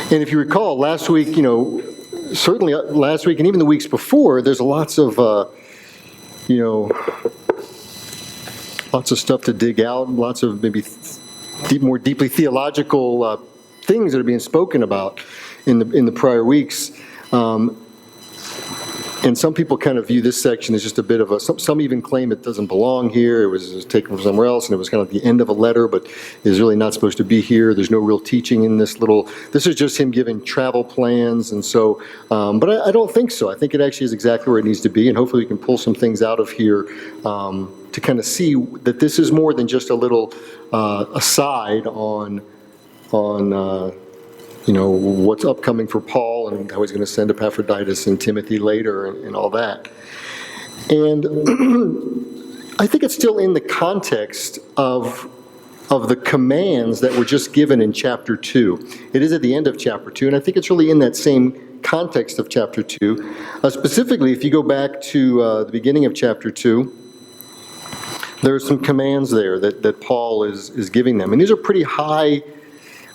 And if you recall, last week, certainly last week and even the weeks before, there's lots of, lots of stuff to dig out, lots of maybe more deeply theological things that are being spoken about in the prior weeks. And some people kind of view this section as just a bit of some even claim it doesn't belong here. It was taken from somewhere else, and it was kind of the end of a letter, but is really not supposed to be here. There's no real teaching in this is just him giving travel plans, and so, but I don't think so. I think it actually is exactly where it needs to be, and hopefully we can pull some things out of here to kind of see that this is more than just a little aside on what's upcoming for Paul and how he's going to send Epaphroditus and Timothy later and all that. And I think it's still in the context of the commands that were just given in chapter 2. It is at the end of chapter 2, and I think it's really in that same context of chapter 2. Specifically, if you go back to the beginning of chapter 2, there are some commands there that Paul is giving them. And these are pretty high.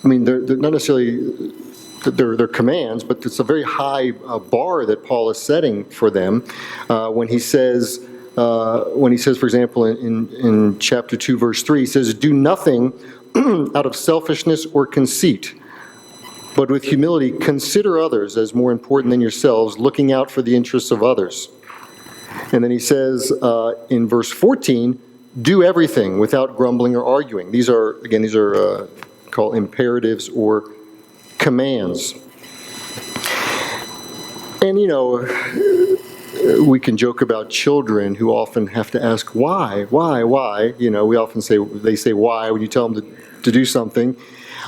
I mean, they're not necessarily, they're commands, but it's a very high bar that Paul is setting for them when he says, for example, in chapter 2, verse 3, he says, "Do nothing out of selfishness or conceit, but with humility consider others as more important than yourselves, looking out for the interests of others." And then he says in verse 14, "Do everything without grumbling or arguing." These are called imperatives or commands. And we can joke about children who often have to ask why. We often they say why when you tell them to do something.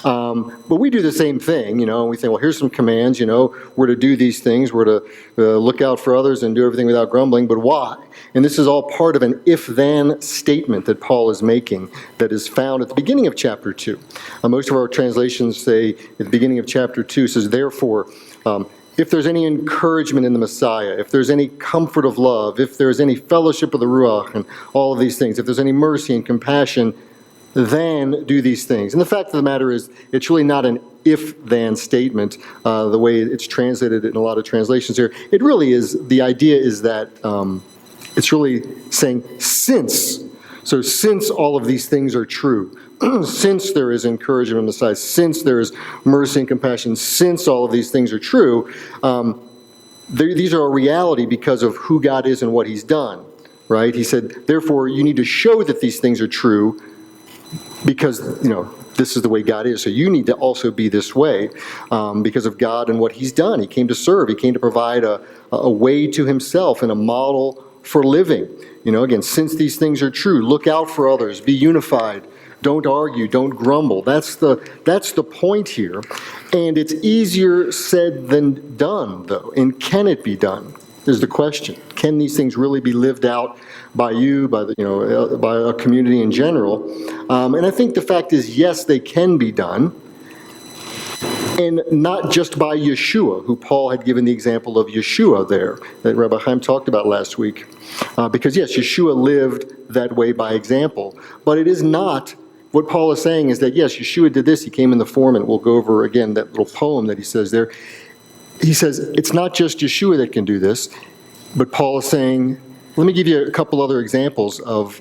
But we do the same thing, and we think, well, here's some commands, we're to do these things, we're to look out for others and do everything without grumbling, but why? And this is all part of an if-then statement that Paul is making that is found at the beginning of chapter 2. Most of our translations say at the beginning of chapter 2, says, "Therefore, if there's any encouragement in the Messiah, if there's any comfort of love, if there's any fellowship of the Ruach," and all of these things, if there's any mercy and compassion, then do these things. And the fact of the matter is, it's really not an if-then statement, the way it's translated in a lot of translations here. It really is, the idea is that it's really saying since. So since all of these things are true, since there is encouragement in the Messiah, since there is mercy and compassion, since all of these things are true, these are a reality because of who God is and what he's done, right? He said, therefore, you need to show that these things are true because, this is the way God is. So you need to also be this way because of God and what he's done. He came to serve. He came to provide a way to himself and a model for living. Again, since these things are true, look out for others, be unified, don't argue, don't grumble. That's the point here. And it's easier said than done, though. And can it be done is the question. Can these things really be lived out by you, by a community in general? And I think the fact is, yes, they can be done. And not just by Yeshua, who Paul had given the example of Yeshua there, that Rabbi Chaim talked about last week. Because yes, Yeshua lived that way by example. But it is not, what Paul is saying is that yes, Yeshua did this, he came in the form, and we'll go over again that little poem that he says there. He says, it's not just Yeshua that can do this, but Paul is saying, let me give you a couple other examples of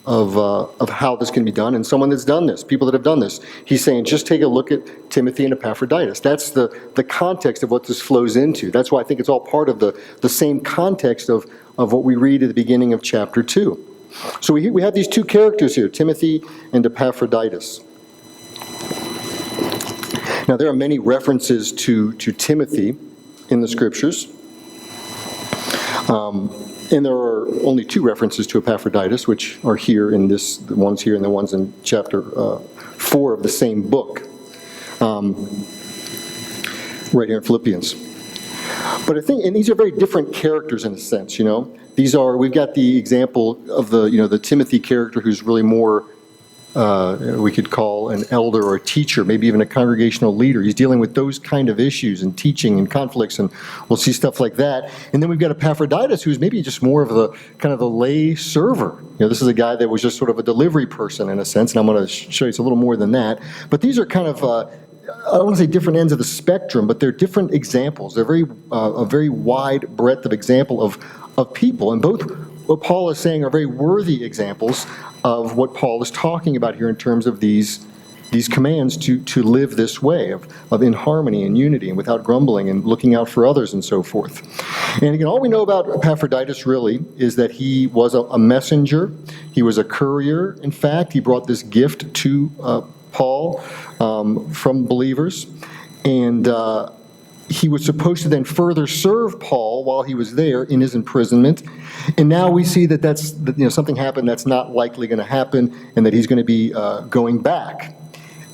how this can be done, and someone that's done this, people that have done this. He's saying, just take a look at Timothy and Epaphroditus. That's the context of what this flows into. That's why I think it's all part of the same context of what we read at the beginning of chapter 2. So we have these two characters here, Timothy and Epaphroditus. Now, there are many references to Timothy in the Scriptures. And there are only two references to Epaphroditus, which are here in this, the ones here and the ones in chapter 4 of the same book, right here in Philippians. But I think, and these are very different characters in a sense, we've got the example of the Timothy character who's really more, we could call an elder or a teacher, maybe even a congregational leader. He's dealing with those kind of issues and teaching and conflicts, and we'll see stuff like that. And then we've got Epaphroditus, who's maybe just more of the kind of the lay server. This is a guy that was just sort of a delivery person in a sense, and I'm going to show you it's a little more than that. But these are kind of I don't want to say different ends of the spectrum, but they're different examples. They're a very wide breadth of example of people. And both what Paul is saying are very worthy examples of what Paul is talking about here in terms of these commands to live this way of in harmony and unity and without grumbling and looking out for others and so forth. And again, all we know about Epaphroditus really is that he was a messenger. He was a courier. In fact, he brought this gift to Paul from believers. And he was supposed to then further serve Paul while he was there in his imprisonment. And now we see that something happened that's not likely going to happen, and that he's going to be going back.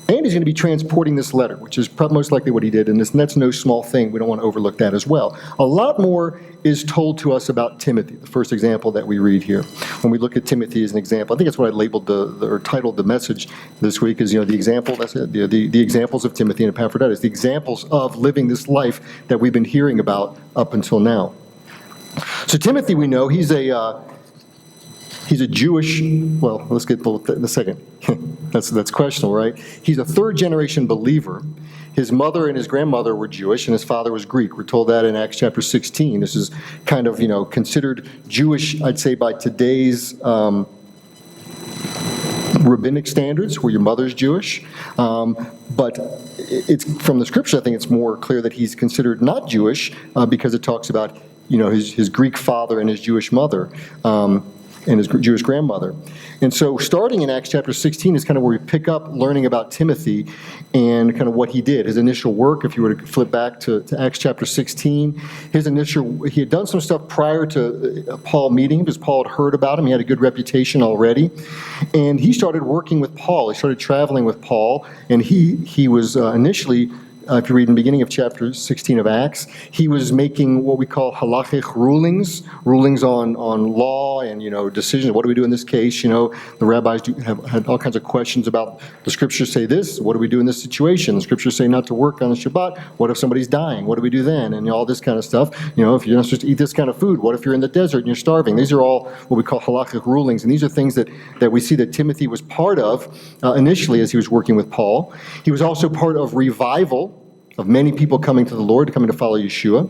And he's going to be transporting this letter, which is most likely what he did, and that's no small thing. We don't want to overlook that as well. A lot more is told to us about Timothy, the first example that we read here. When we look at Timothy as an example, I think that's what I labeled or titled the message this week is, the example, that's it, the examples of Timothy and Epaphroditus, the examples of living this life that we've been hearing about up until now. So Timothy, we know, he's a Jewish, well, let's get both in a second. That's questionable, right? He's a third-generation believer. His mother and his grandmother were Jewish, and his father was Greek. We're told that in Acts chapter 16. This is kind of, considered Jewish, I'd say, by today's rabbinic standards, where your mother's Jewish. But it's from the scripture, I think it's more clear that he's considered not Jewish because it talks about, his Greek father and his Jewish mother. And his Jewish grandmother. And so starting in Acts chapter 16 is kind of where we pick up learning about Timothy and kind of what he did, his initial work. If you were to flip back to Acts chapter 16, he had done some stuff prior to Paul meeting him, because Paul had heard about him. He had a good reputation already. And he started working with Paul. He started traveling with Paul. And he was initially, if you read in the beginning of chapter 16 of Acts, he was making what we call halachic rulings on law and, decisions. What do we do in this case? The rabbis had all kinds of questions about, the scriptures say this, what do we do in this situation? The scriptures say not to work on the Shabbat. What if somebody's dying? What do we do then? And all this kind of stuff. If you're not supposed to eat this kind of food, what if you're in the desert and you're starving? These are all what we call halachic rulings. And these are things that we see that Timothy was part of initially as he was working with Paul. He was also part of revival of many people coming to the Lord, coming to follow Yeshua.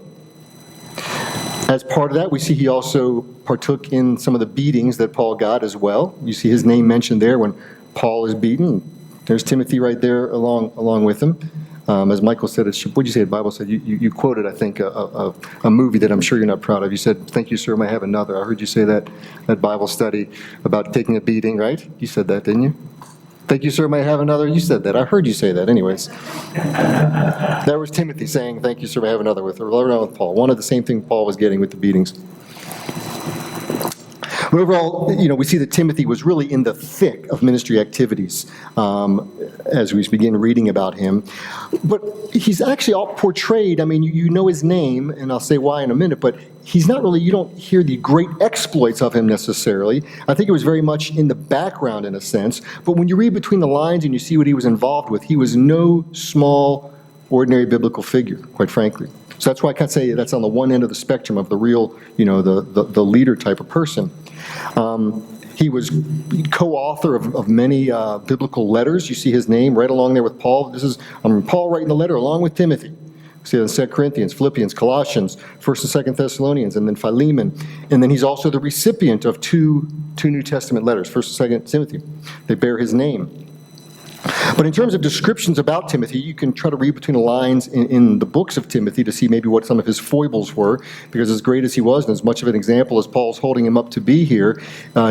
As part of that, we see he also partook in some of the beatings that Paul got as well. You see his name mentioned there when Paul is beaten. There's Timothy right there along with him. As Michael said, what did you say? The Bible said, you quoted, I think, a movie that I'm sure you're not proud of. You said, "Thank you, sir, may I have another." I heard you say that Bible study about taking a beating, right? You said that, didn't you? "Thank you, sir, may I have another?" You said that. I heard you say that anyways. That was Timothy saying, "Thank you, sir, may I have another," with Paul. One of the same thing Paul was getting with the beatings. But overall, we see that Timothy was really in the thick of ministry activities as we begin reading about him. But he's actually all portrayed, you know his name, and I'll say why in a minute, but he's not really, you don't hear the great exploits of him necessarily. I think it was very much in the background in a sense. But when you read between the lines and you see what he was involved with, he was no small, ordinary biblical figure, quite frankly. So that's why I can't say that's on the one end of the spectrum of the real, the leader type of person. He was co-author of many biblical letters. You see his name right along there with Paul. This is Paul writing the letter along with Timothy. See in 2 Corinthians, Philippians, Colossians, 1st and 2nd Thessalonians, and then Philemon. And then he's also the recipient of two New Testament letters, 1st and 2nd Timothy. They bear his name. But in terms of descriptions about Timothy, you can try to read between the lines in the books of Timothy to see maybe what some of his foibles were, because as great as he was and as much of an example as Paul's holding him up to be here,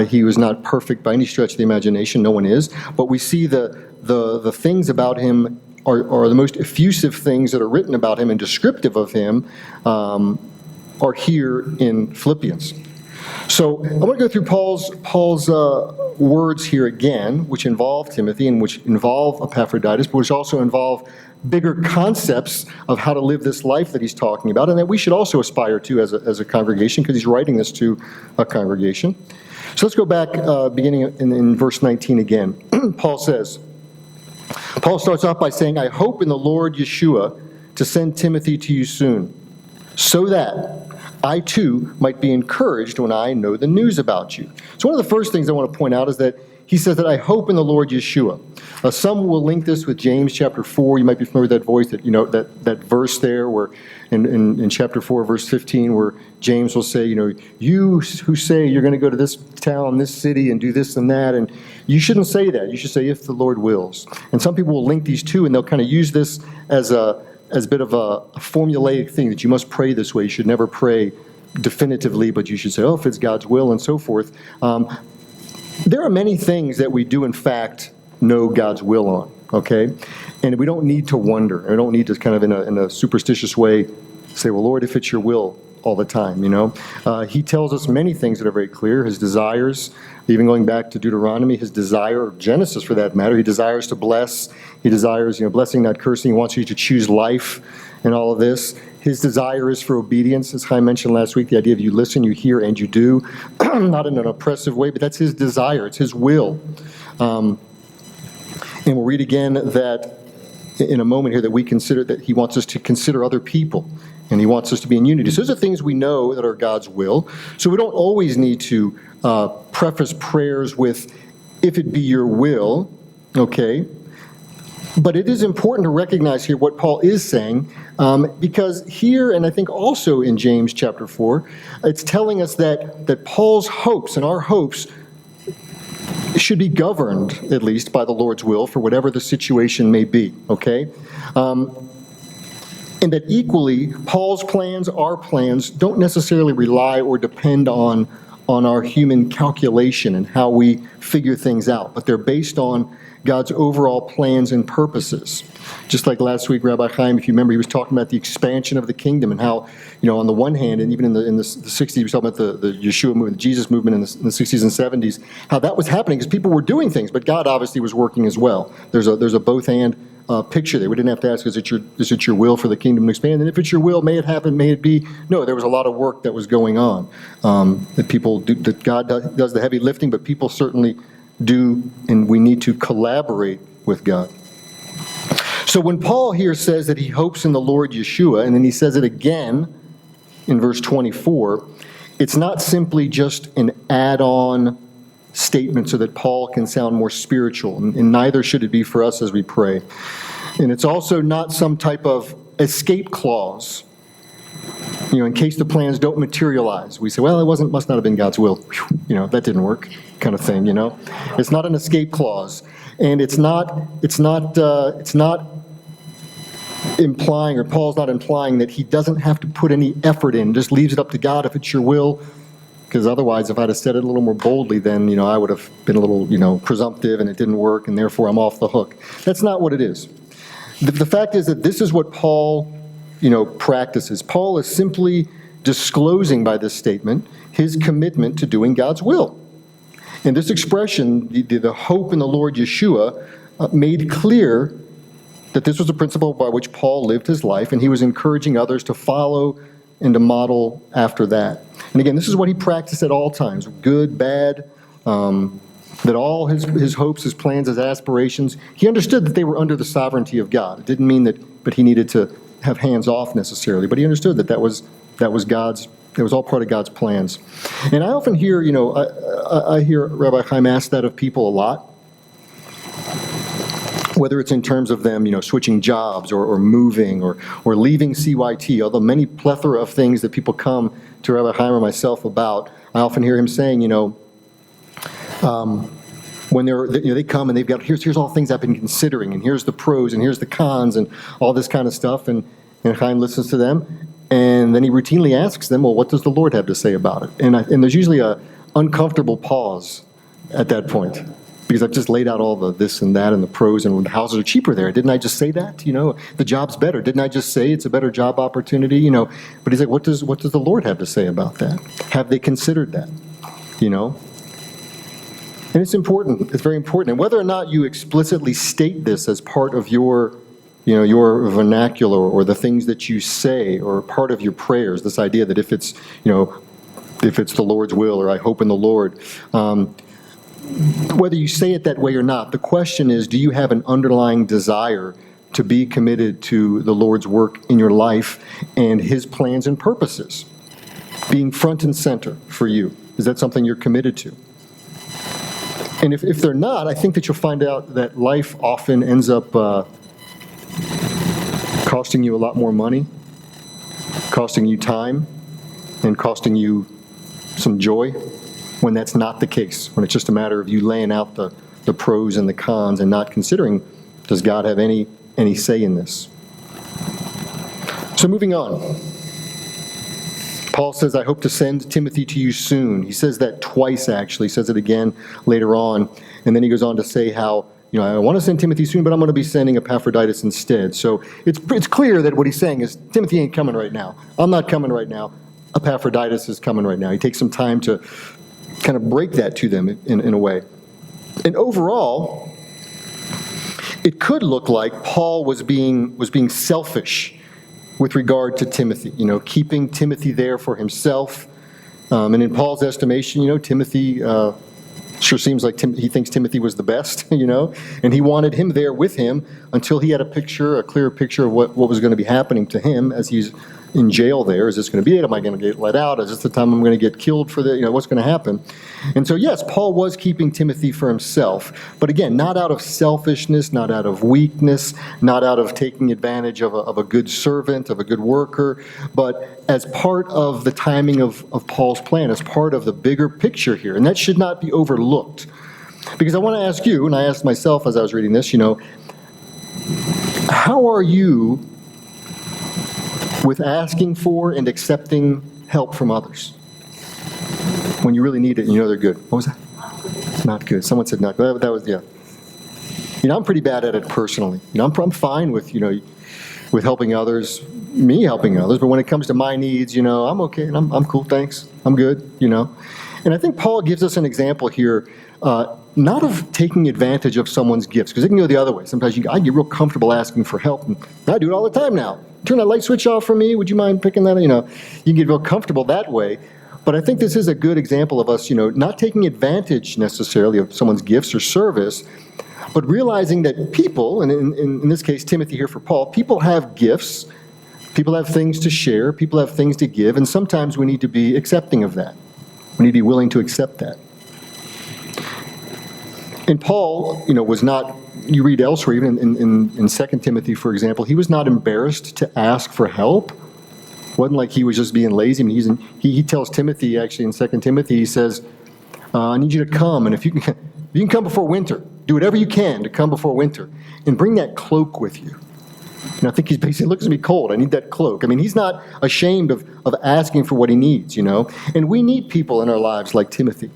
he was not perfect by any stretch of the imagination. No one is. But we see the things about him are the most effusive things that are written about him and descriptive of him are here in Philippians. So I want to go through Paul's words here again, which involve Timothy and which involve Epaphroditus, but which also involve bigger concepts of how to live this life that he's talking about, and that we should also aspire to as a congregation, because he's writing this to a congregation. So let's go back beginning in verse 19 again. Paul starts off by saying, "I hope in the Lord Yeshua to send Timothy to you soon, so that I too might be encouraged when I know the news about you." So one of the first things I want to point out is that he says that I hope in the Lord Yeshua. Some will link this with James chapter 4. You might be familiar with that voice, that verse there where in chapter 4, verse 15, where James will say, you who say you're going to go to this town, this city, and do this and that, and you shouldn't say that. You should say, if the Lord wills. And some people will link these two, and they'll kind of use this as a bit of a formulaic thing, that you must pray this way. You should never pray definitively, but you should say, if it's God's will, and so forth. There are many things that we do, in fact, know God's will on, okay? And we don't need to wonder. We don't need to kind of, in a superstitious way, say, well, Lord, if it's your will, all the time, He tells us many things that are very clear. His desires, even going back to Deuteronomy, his desire, or Genesis for that matter, he desires to bless. He desires, blessing, not cursing. He wants you to choose life and all of this. His desire is for obedience, as Chaim mentioned last week, the idea of you listen, you hear, and you do. Not in an oppressive way, but that's his desire. It's his will. And we'll read again that in a moment here that we consider that he wants us to consider other people, and he wants us to be in unity. So those are things we know that are God's will. So we don't always need to preface prayers with, if it be your will, okay? But it is important to recognize here what Paul is saying, because here, and I think also in James chapter 4, it's telling us that Paul's hopes and our hopes should be governed, at least, by the Lord's will for whatever the situation may be, okay? And that equally, Paul's plans, our plans, don't necessarily rely or depend on our human calculation and how we figure things out, but they're based on God's overall plans and purposes. Just like last week, Rabbi Chaim, if you remember, he was talking about the expansion of the kingdom and how, on the one hand, and even in the 60s, he was talking about the Yeshua movement, the Jesus movement in the 60s and 70s, how that was happening because people were doing things, but God obviously was working as well. There's a both-and picture there. We didn't have to ask, is it your will for the kingdom to expand? And if it's your will, may it happen, may it be? No, there was a lot of work that was going on. That God does the heavy lifting, but people certainly do, and we need to collaborate with God. So when Paul here says that he hopes in the Lord Yeshua, and then he says it again in verse 24, it's not simply just an add-on statement so that Paul can sound more spiritual, and neither should it be for us as we pray. And it's also not some type of escape clause, in case the plans don't materialize. We say, well, it must not have been God's will. That didn't work, kind of thing, It's not an escape clause. And it's not implying, or Paul's not implying, that he doesn't have to put any effort in, just leaves it up to God if it's your will. Because otherwise, if I'd have said it a little more boldly, then, I would have been a little, presumptive, and it didn't work, and therefore I'm off the hook. That's not what it is. The fact is that this is what Paul, practices. Paul is simply disclosing by this statement his commitment to doing God's will. And this expression, the hope in the Lord Yeshua, made clear that this was a principle by which Paul lived his life, and he was encouraging others to follow and to model after that. And again, this is what he practiced at all times, good, bad, that all his hopes, his plans, his aspirations, he understood that they were under the sovereignty of God. It didn't mean that he needed to have hands off necessarily, but he understood that that was God's, it was all part of God's plans. And I often hear, I hear Rabbi Chaim ask that of people a lot, whether it's in terms of them, switching jobs or moving or leaving CYT, although many plethora of things that people come to Rabbi Chaim or myself about, I often hear him saying, when they come and they've got, here's all things I've been considering, and here's the pros and here's the cons and all this kind of stuff, and Chaim listens to them, and then he routinely asks them, well, what does the Lord have to say about it? And there's usually a uncomfortable pause at that point, because I've just laid out all the this and that and the pros, and the houses are cheaper there. Didn't I just say that? The job's better. Didn't I just say it's a better job opportunity? But he's like, what does the Lord have to say about that? Have they considered that? And it's important. It's very important. And whether or not you explicitly state this as part of your vernacular or the things that you say or part of your prayers, this idea that if it's the Lord's will, or I hope in the Lord, whether you say it that way or not, the question is, do you have an underlying desire to be committed to the Lord's work in your life and his plans and purposes being front and center for you? Is that something you're committed to? And if they're not, I think that you'll find out that life often ends up costing you a lot more money, costing you time, and costing you some joy, when that's not the case, when it's just a matter of you laying out the pros and the cons and not considering, does God have any say in this? So moving on. Paul says, I hope to send Timothy to you soon. He says that twice, actually. He says it again later on. And then he goes on to say how, I want to send Timothy soon, but I'm going to be sending Epaphroditus instead. So it's clear that what he's saying is, Timothy ain't coming right now. I'm not coming right now. Epaphroditus is coming right now. He takes some time to kind of break that to them in a way. And overall, it could look like Paul was being selfish with regard to Timothy, keeping Timothy there for himself. And in Paul's estimation, Timothy sure seems like he thinks Timothy was the best, and he wanted him there with him until he had a clear picture of what was going to be happening to him as he's in jail there. Is this going to be it? Am I going to get let out? Is this the time I'm going to get killed for the, what's going to happen? And so, yes, Paul was keeping Timothy for himself, but again, not out of selfishness, not out of weakness, not out of taking advantage of a good servant, of a good worker, but as part of the timing of Paul's plan, as part of the bigger picture here. And that should not be overlooked. Because I want to ask you, and I asked myself as I was reading this, how are you with asking for and accepting help from others when you really need it and they're good? What was that? Not good. Someone said not good. That was, yeah. I'm pretty bad at it personally. I'm fine with, with helping others, me helping others, but when it comes to my needs, I'm okay, and I'm cool, thanks. I'm good, And I think Paul gives us an example here, not of taking advantage of someone's gifts, because it can go the other way. Sometimes I get real comfortable asking for help, and I do it all the time now. Turn that light switch off for me. Would you mind picking that? You can get real comfortable that way. But I think this is a good example of us, not taking advantage necessarily of someone's gifts or service, but realizing that people, and in this case, Timothy here for Paul, people have gifts, people have things to share, people have things to give, and sometimes we need to be accepting of that. We need to be willing to accept that. And Paul, was not, you read elsewhere, even in 2 Timothy, for example, he was not embarrassed to ask for help. It wasn't like he was just being lazy. I mean, he tells Timothy, actually, in 2 Timothy, he says, I need you to come, and if you can come before winter, do whatever you can to come before winter, and bring that cloak with you. And I think he's basically, looks at me cold, I need that cloak. I mean, he's not ashamed of asking for what he needs, And we need people in our lives like Timothy.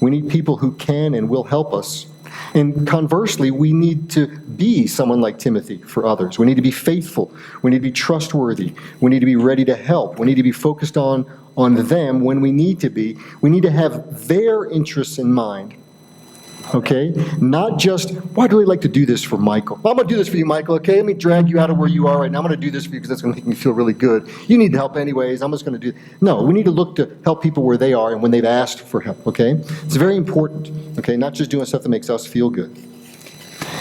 We need people who can and will help us. And conversely, we need to be someone like Timothy for others. We need to be faithful. We need to be trustworthy. We need to be ready to help. We need to be focused on them when we need to be. We need to have their interests in mind. Okay? Not just, well, I'd really like to do this for Michael. Well, I'm going to do this for you, Michael, okay? Let me drag you out of where you are right now. I'm going to do this for you because that's going to make me feel really good. You need help anyways. I'm just going to do. No, we need to look to help people where they are and when they've asked for help, okay? It's very important, okay? Not just doing stuff that makes us feel good.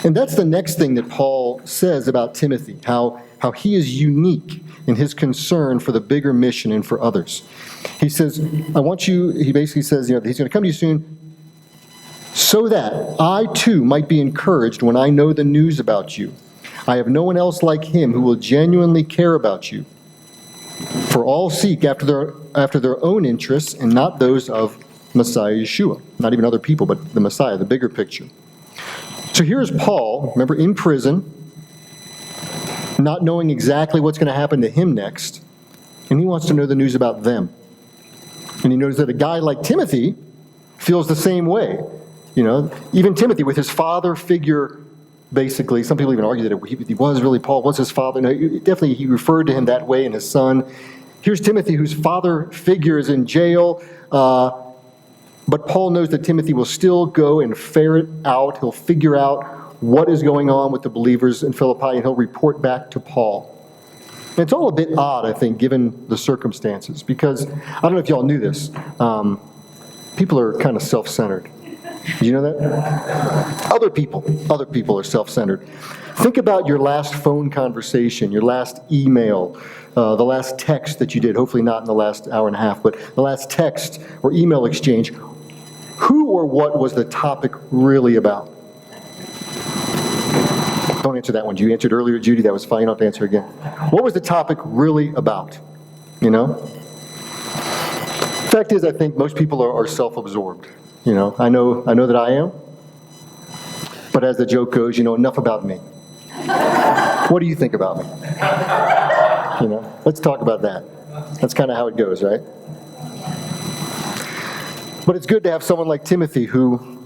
And that's the next thing that Paul says about Timothy, how he is unique in his concern for the bigger mission and for others. He says, he basically says, he's going to come to you soon, so that I too might be encouraged when I know the news about you. I have no one else like him who will genuinely care about you. For all seek after their own interests and not those of Messiah Yeshua. Not even other people, but the Messiah, the bigger picture. So here's Paul, remember, in prison, not knowing exactly what's going to happen to him next, and he wants to know the news about them. And he knows that a guy like Timothy feels the same way. Even Timothy with his father figure, basically, some people even argue that he was really Paul, was his father. No, definitely he referred to him that way and his son. Here's Timothy whose father figure is in jail, but Paul knows that Timothy will still go and ferret out. He'll figure out what is going on with the believers in Philippi, and he'll report back to Paul. And it's all a bit odd, I think, given the circumstances, because I don't know if y'all knew this. People are kind of self-centered. Did you know that? Other people are self-centered. Think about your last phone conversation, your last email, the last text that you did, hopefully not in the last hour and a half, but the last text or email exchange. Who or what was the topic really about? Don't answer that one. You answered earlier, Judy. That was fine. You don't have to answer again. What was the topic really about? You know? Fact is, I think most people are self-absorbed. You know, I know that I am. But as the joke goes, you know, enough about me. What do you think about me? You know, let's talk about that. That's kind of how it goes, right? But it's good to have someone like Timothy who,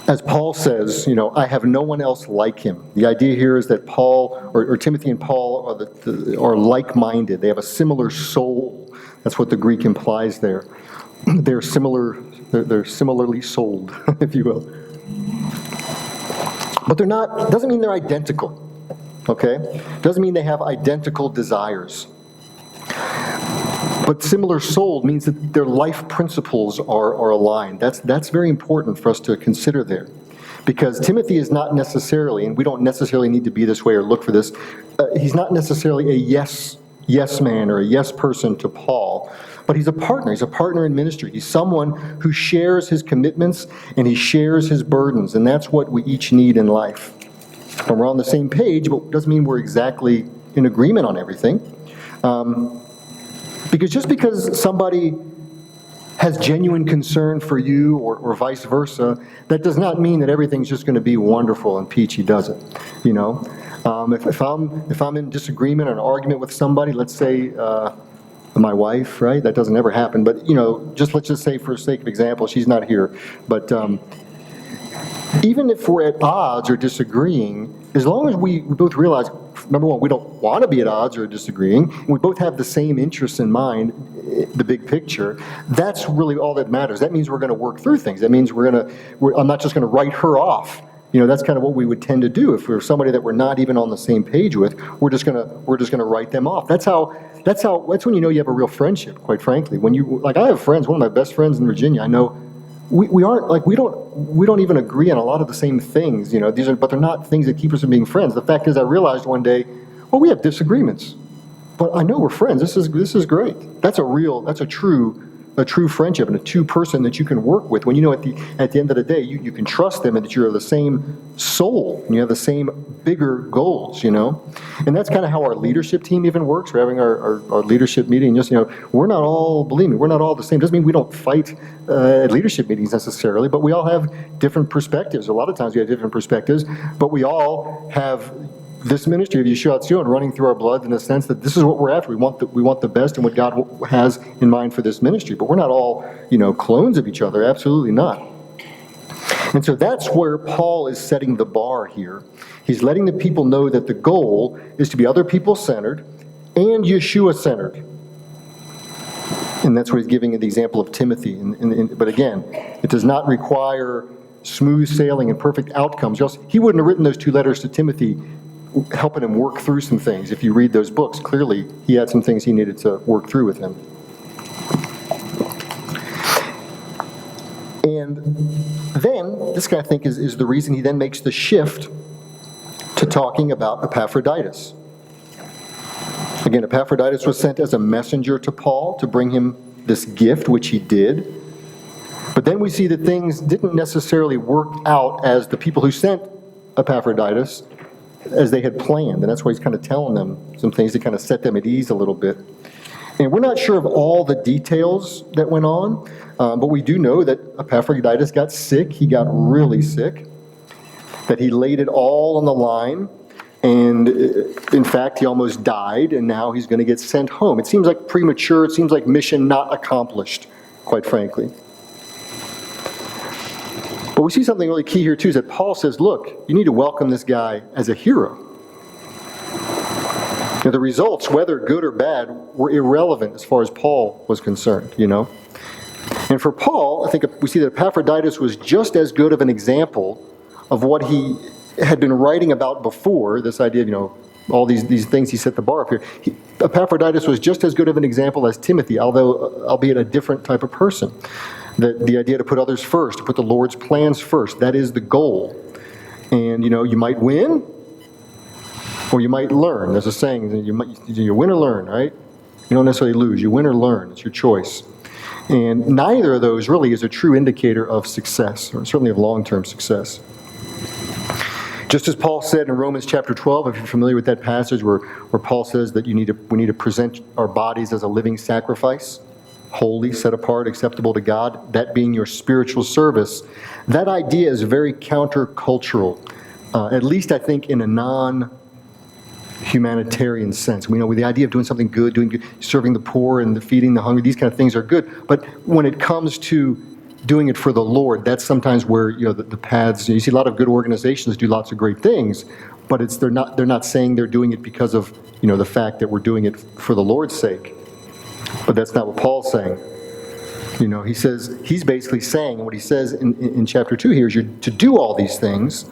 as Paul says, you know, I have no one else like him. The idea here is that Paul, or Timothy and Paul are like-minded. They have a similar soul. That's what the Greek implies there. They're similarly souled, if you will. But they're not, doesn't mean they're identical, okay? Doesn't mean they have identical desires. But similar souled means that their life principles are aligned. That's very important for us to consider there. Because Timothy is not necessarily, and we don't necessarily need to be this way or look for this, he's not necessarily a yes man or a yes person to Paul, but he's a partner. He's a partner in ministry. He's someone who shares his commitments and he shares his burdens, and that's what we each need in life. And we're on the same page, but it doesn't mean we're exactly in agreement on everything. Because just because somebody has genuine concern for you or vice versa, that does not mean that everything's just going to be wonderful and peachy, does it? You know, if I'm in disagreement or an argument with somebody, let's say my wife, right? That doesn't ever happen, but you know, let's just say for sake of example, she's not here, but even if we're at odds or disagreeing, as long as we both realize, number one, we don't want to be at odds or disagreeing, and we both have the same interests in mind, the big picture, that's really all that matters. That means we're going to work through things. That means I'm not just going to write her off. You know, that's kind of what we would tend to do if we're somebody that we're not even on the same page with. We're just going to write them off. That's when you know you have a real friendship, quite frankly. When you, like, I have friends, one of my best friends in Virginia, I know we don't even agree on a lot of the same things, you know, but they're not things that keep us from being friends. The fact is, I realized one day, well, we have disagreements, but I know we're friends. This is great. That's a true friendship and a true person that you can work with when you know at the end of the day you can trust them and that you're of the same soul and you have the same bigger goals, you know. And that's kind of how our leadership team even works. We're having our leadership meeting. Just, you know, we're not all the same. Doesn't mean we don't fight at leadership meetings necessarily, but we all have different perspectives. A lot of times we have different perspectives, but we all have this ministry of Yeshua Tzion running through our blood in a sense that this is what we're after. We want the best and what God has in mind for this ministry. But we're not all, you know, clones of each other. Absolutely not. And so that's where Paul is setting the bar here. He's letting the people know that the goal is to be other people-centered and Yeshua-centered. And that's what he's giving the example of Timothy. But again, it does not require smooth sailing and perfect outcomes. He wouldn't have written those 2 letters to Timothy helping him work through some things. If you read those books, clearly he had some things he needed to work through with him. And then, this guy I think is the reason he then makes the shift to talking about Epaphroditus. Again, Epaphroditus was sent as a messenger to Paul to bring him this gift, which he did. But then we see that things didn't necessarily work out as the people who sent Epaphroditus as they had planned. And that's why he's kind of telling them some things to kind of set them at ease a little bit. And we're not sure of all the details that went on, but we do know that Epaphroditus got sick. He got really sick, that he laid it all on the line. And in fact, he almost died, and now he's going to get sent home. It seems like premature. It seems like mission not accomplished, quite frankly. But we see something really key here, too, is that Paul says, look, you need to welcome this guy as a hero. Now, the results, whether good or bad, were irrelevant as far as Paul was concerned, you know. And for Paul, I think we see that Epaphroditus was just as good of an example of what he had been writing about before, this idea of, you know, all these things he set the bar up here. Epaphroditus was just as good of an example as Timothy, albeit a different type of person. The idea to put others first, to put the Lord's plans first, that is the goal. And, you know, you might win, or you might learn. There's a saying, you win or learn, right? You don't necessarily lose. You win or learn. It's your choice. And neither of those really is a true indicator of success, or certainly of long-term success. Just as Paul said in Romans chapter 12, if you're familiar with that passage where Paul says that we need to present our bodies as a living sacrifice, holy, set apart, acceptable to God, that being your spiritual service, that idea is very countercultural, at least I think in a non-humanitarian sense. We know the idea of doing something good, serving the poor and feeding the hungry, these kind of things are good. But when it comes to doing it for the Lord, that's sometimes where the paths. You see a lot of good organizations do lots of great things, but they're not saying they're doing it because of the fact that we're doing it for the Lord's sake. But that's not what Paul's saying. He's basically saying, and what he says in chapter 2 here is you're to do all these things.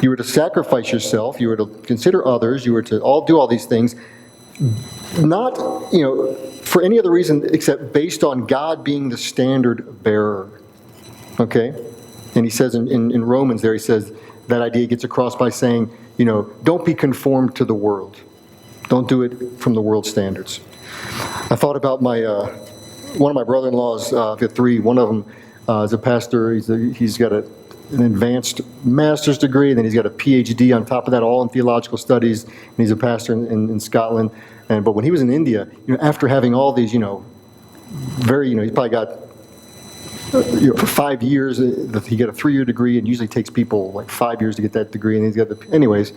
You were to sacrifice yourself. You were to consider others. You were to do all these things, not for any other reason except based on God being the standard bearer. Okay? And he says in Romans there, he says that idea gets across by saying, don't be conformed to the world. Don't do it from the world standards. I thought about one of my brother-in-laws. I've got three. One of them is a pastor. He's got an advanced master's degree, and then he's got a PhD on top of that, all in theological studies, and he's a pastor in Scotland. But when he was in India, after having all these, he probably got, for 5 years, he got a 3-year degree, and usually takes people like 5 years to get that degree, and he's got anyways,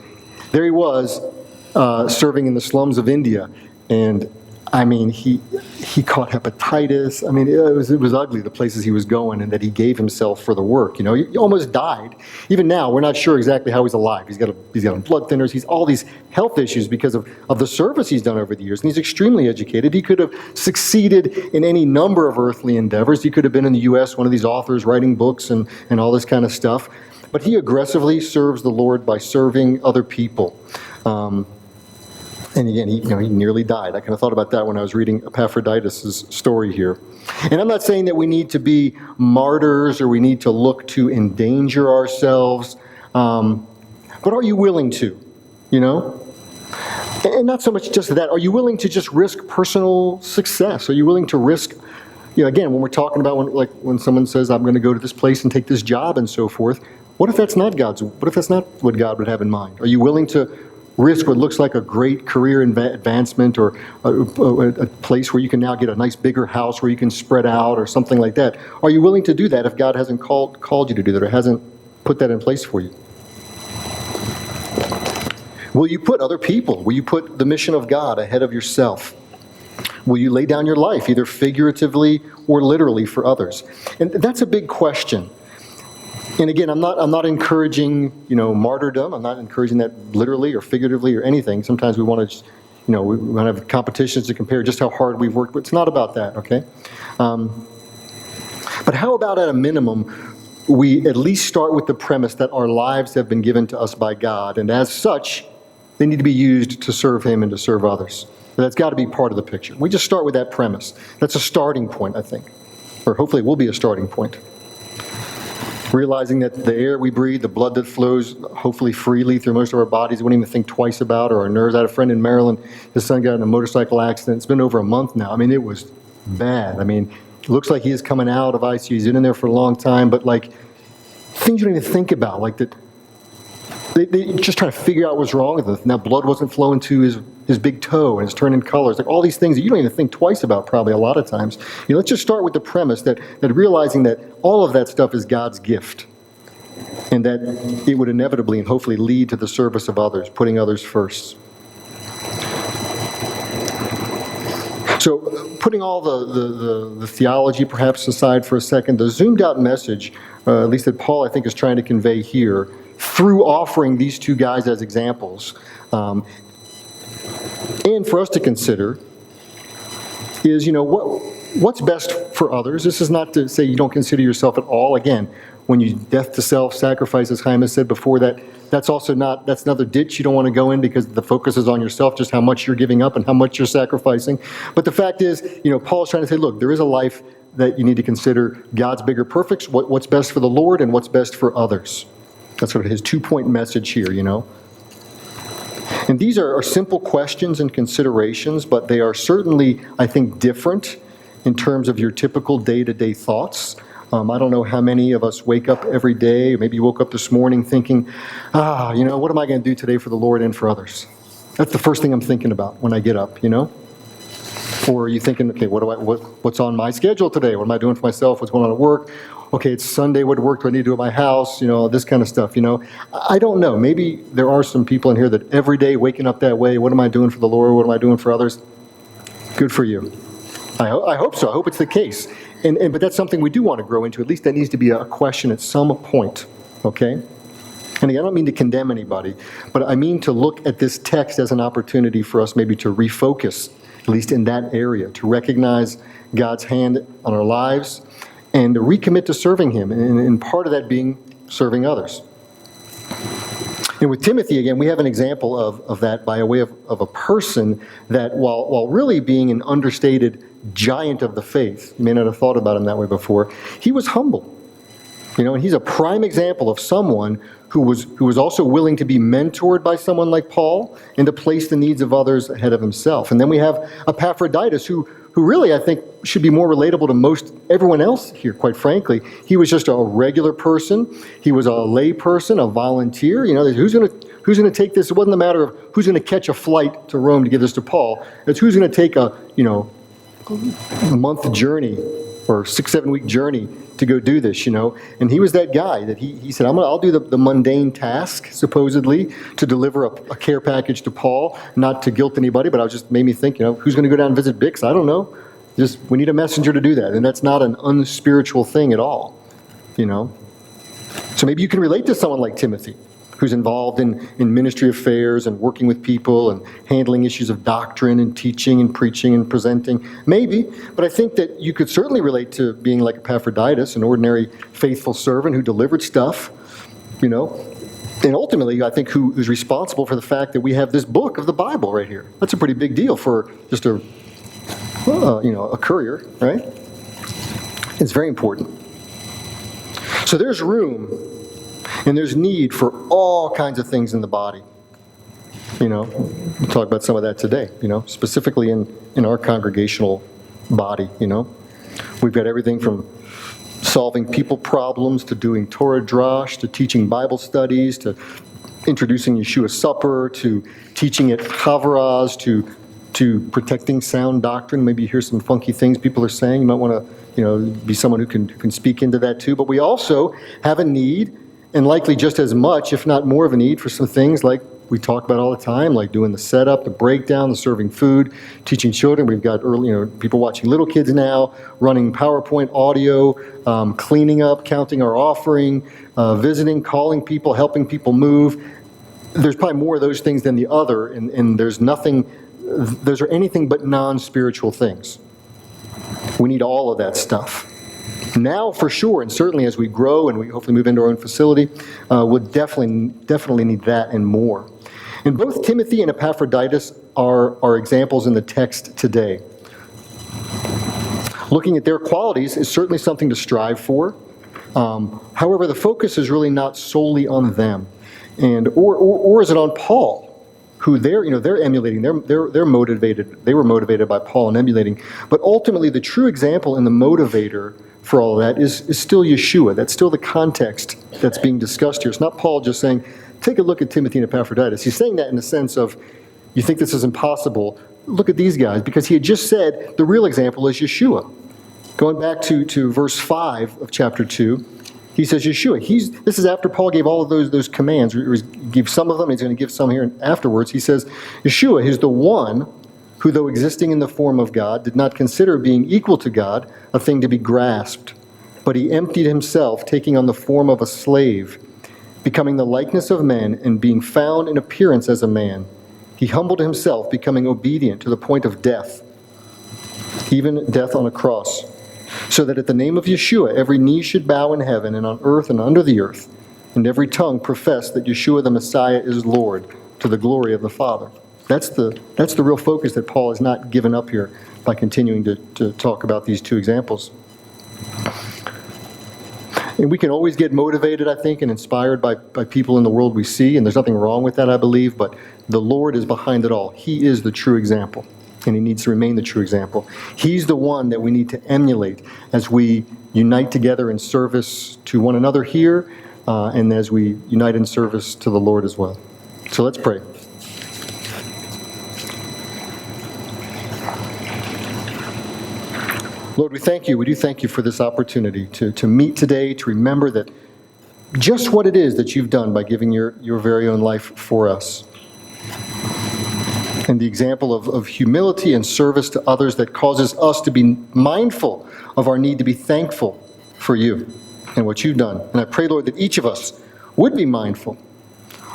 there he was, serving in the slums of India, and he caught hepatitis. It was ugly, the places he was going, and that he gave himself for the work. He almost died. Even now, we're not sure exactly how he's alive. He's got blood thinners. He's all these health issues because of the service he's done over the years. And he's extremely educated. He could have succeeded in any number of earthly endeavors. He could have been in the U.S., one of these authors writing books and all this kind of stuff. But he aggressively serves the Lord by serving other people. And again, he nearly died. I kind of thought about that when I was reading Epaphroditus' story here. And I'm not saying that we need to be martyrs or we need to look to endanger ourselves, but are you willing to, And not so much just that. Are you willing to just risk personal success? Are you willing to risk, again, when we're talking about when someone says, I'm going to go to this place and take this job and so forth, what if that's not what God would have in mind? Are you willing to risk what looks like a great career advancement or a place where you can now get a nice bigger house where you can spread out or something like that? Are you willing to do that if God hasn't called you to do that or hasn't put that in place for you? Will you put other people, will you put the mission of God ahead of yourself? Will you lay down your life, either figuratively or literally, for others? And that's a big question. And again, I'm not encouraging, martyrdom. I'm not encouraging that literally or figuratively or anything. Sometimes we want to, we want to have competitions to compare just how hard we've worked, but it's not about that, okay? But how about at a minimum, we at least start with the premise that our lives have been given to us by God, and as such, they need to be used to serve Him and to serve others. That's got to be part of the picture. We just start with that premise. That's a starting point, I think, or hopefully it will be a starting point. Realizing that the air we breathe, the blood that flows hopefully freely through most of our bodies, we wouldn't even think twice about, or our nerves. I had a friend in Maryland, his son got in a motorcycle accident. It's been over a month now. It was bad. It looks like he is coming out of ICU. He's been in there for a long time, but things you don't even think about, that they just trying to figure out what's wrong with it. Now blood wasn't flowing to his big toe and it's turning colors. All these things that you don't even think twice about probably a lot of times. Let's just start with the premise that realizing that all of that stuff is God's gift and that it would inevitably and hopefully lead to the service of others, putting others first. So putting all the theology perhaps aside for a second, the zoomed out message, at least that Paul I think is trying to convey here, through offering these two guys as examples, and for us to consider, is, what's best for others. This is not to say you don't consider yourself at all. Again, when you death to self, sacrifice, as Jaime said before, that's another ditch you don't want to go in because the focus is on yourself, just how much you're giving up and how much you're sacrificing. But the fact is, Paul's trying to say, look, there is a life that you need to consider God's bigger perfects, what's best for the Lord and what's best for others. That's sort of his 2-point message here, And these are simple questions and considerations, but they are certainly, I think, different in terms of your typical day-to-day thoughts. I don't know how many of us wake up every day, maybe you woke up this morning thinking, what am I going to do today for the Lord and for others? That's the first thing I'm thinking about when I get up, Or are you thinking, okay, what's on my schedule today? What am I doing for myself? What's going on at work? Okay, it's Sunday, what work do I need to do at my house? This kind of stuff, I don't know. Maybe there are some people in here that every day waking up that way, what am I doing for the Lord? What am I doing for others? Good for you. I hope so. I hope it's the case. But that's something we do want to grow into. At least that needs to be a question at some point, okay? And again, I don't mean to condemn anybody, but I mean to look at this text as an opportunity for us maybe to refocus, at least in that area, to recognize God's hand on our lives and to recommit to serving Him, and part of that being serving others. And with Timothy, again, we have an example of that by way of a person that, while really being an understated giant of the faith, you may not have thought about him that way before, he was humble. And he's a prime example of someone who was also willing to be mentored by someone like Paul and to place the needs of others ahead of himself. And then we have Epaphroditus, who really, I think, should be more relatable to most everyone else here, quite frankly. He was just a regular person. He was a lay person, a volunteer. Who's going to take this? It wasn't a matter of who's going to catch a flight to Rome to give this to Paul. It's who's going to take a month journey or 6-7 week journey to go do this, And he was that guy that he said, I'll do the mundane task, supposedly, to deliver a care package to Paul, not to guilt anybody, but it just made me think, who's going to go down and visit Bix? I don't know. We need a messenger to do that. And that's not an unspiritual thing at all, So maybe you can relate to someone like Timothy, who's involved in ministry affairs and working with people and handling issues of doctrine and teaching and preaching and presenting. Maybe, but I think that you could certainly relate to being like Epaphroditus, an ordinary faithful servant who delivered stuff, And ultimately, I think who's responsible for the fact that we have this book of the Bible right here. That's a pretty big deal for just a courier, right? It's very important. So there's room and there's need for all kinds of things in the body. We'll talk about some of that today, specifically in our congregational body, We've got everything from solving people problems to doing Torah drash to teaching Bible studies to introducing Yeshua supper to teaching at Havraz to protecting sound doctrine. Maybe you hear some funky things people are saying. You might want to, be someone who can speak into that too. But we also have a need, and likely just as much, if not more of a need, for some things like we talk about all the time, like doing the setup, the breakdown, the serving food, teaching children. We've got people watching little kids now, running PowerPoint audio, cleaning up, counting our offering, visiting, calling people, helping people move. There's probably more of those things than the other, and there's nothing, those are anything but non-spiritual things. We need all of that stuff. Now, for sure, and certainly as we grow and we hopefully move into our own facility, we'll definitely need that and more. And both Timothy and Epaphroditus are examples in the text today. Looking at their qualities is certainly something to strive for. However, the focus is really not solely on them, or is it on Paul, who they're emulating, they're motivated. They were motivated by Paul and emulating. But ultimately, the true example and the motivator for all of that is still Yeshua. That's still the context that's being discussed here. It's not Paul just saying, take a look at Timothy and Epaphroditus. He's saying that in the sense of, you think this is impossible? Look at these guys, because he had just said the real example is Yeshua. Going back to verse 5 of chapter 2, he says Yeshua. This is after Paul gave all of those commands. He gave some of them, he's going to give some here afterwards. He says, Yeshua is the one who, though existing in the form of God, did not consider being equal to God a thing to be grasped, but he emptied himself, taking on the form of a slave, becoming the likeness of men, and being found in appearance as a man. He humbled himself, becoming obedient to the point of death, even death on a cross, so that at the name of Yeshua every knee should bow in heaven and on earth and under the earth, and every tongue profess that Yeshua the Messiah is Lord, to the glory of the Father. That's the real focus that Paul has not given up here by continuing to talk about these two examples. And we can always get motivated, I think, and inspired by people in the world we see, and there's nothing wrong with that, I believe, but the Lord is behind it all. He is the true example. and he needs to remain the true example. He's the one that we need to emulate as we unite together in service to one another here, and as we unite in service to the Lord as well. So let's pray. Lord, we thank you. We do thank you for this opportunity to meet today, to remember that just what it is that you've done by giving your very own life for us. And the example of humility and service to others that causes us to be mindful of our need to be thankful for you and what you've done. And I pray, Lord, that each of us would be mindful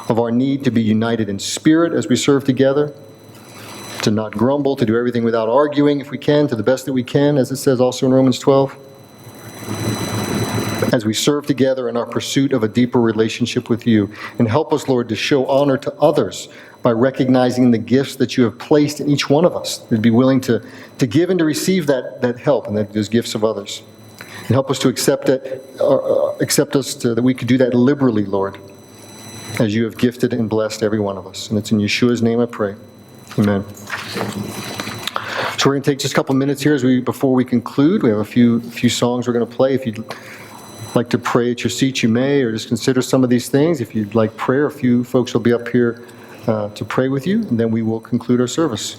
of our need to be united in spirit as we serve together, to not grumble, to do everything without arguing if we can, to the best that we can, as it says also in Romans 12. As we serve together in our pursuit of a deeper relationship with you. And help us, Lord, to show honor to others by recognizing the gifts that you have placed in each one of us, to be willing to give and to receive that help and those gifts of others. And help us to accept us that we could do that liberally, Lord, as you have gifted and blessed every one of us. And it's in Yeshua's name I pray. Amen. So we're going to take just a couple minutes here before we conclude. We have a few songs we're going to play. If you'd like to pray at your seat, you may, or just consider some of these things. If you'd like prayer, a few folks will be up here to pray with you, and then we will conclude our service.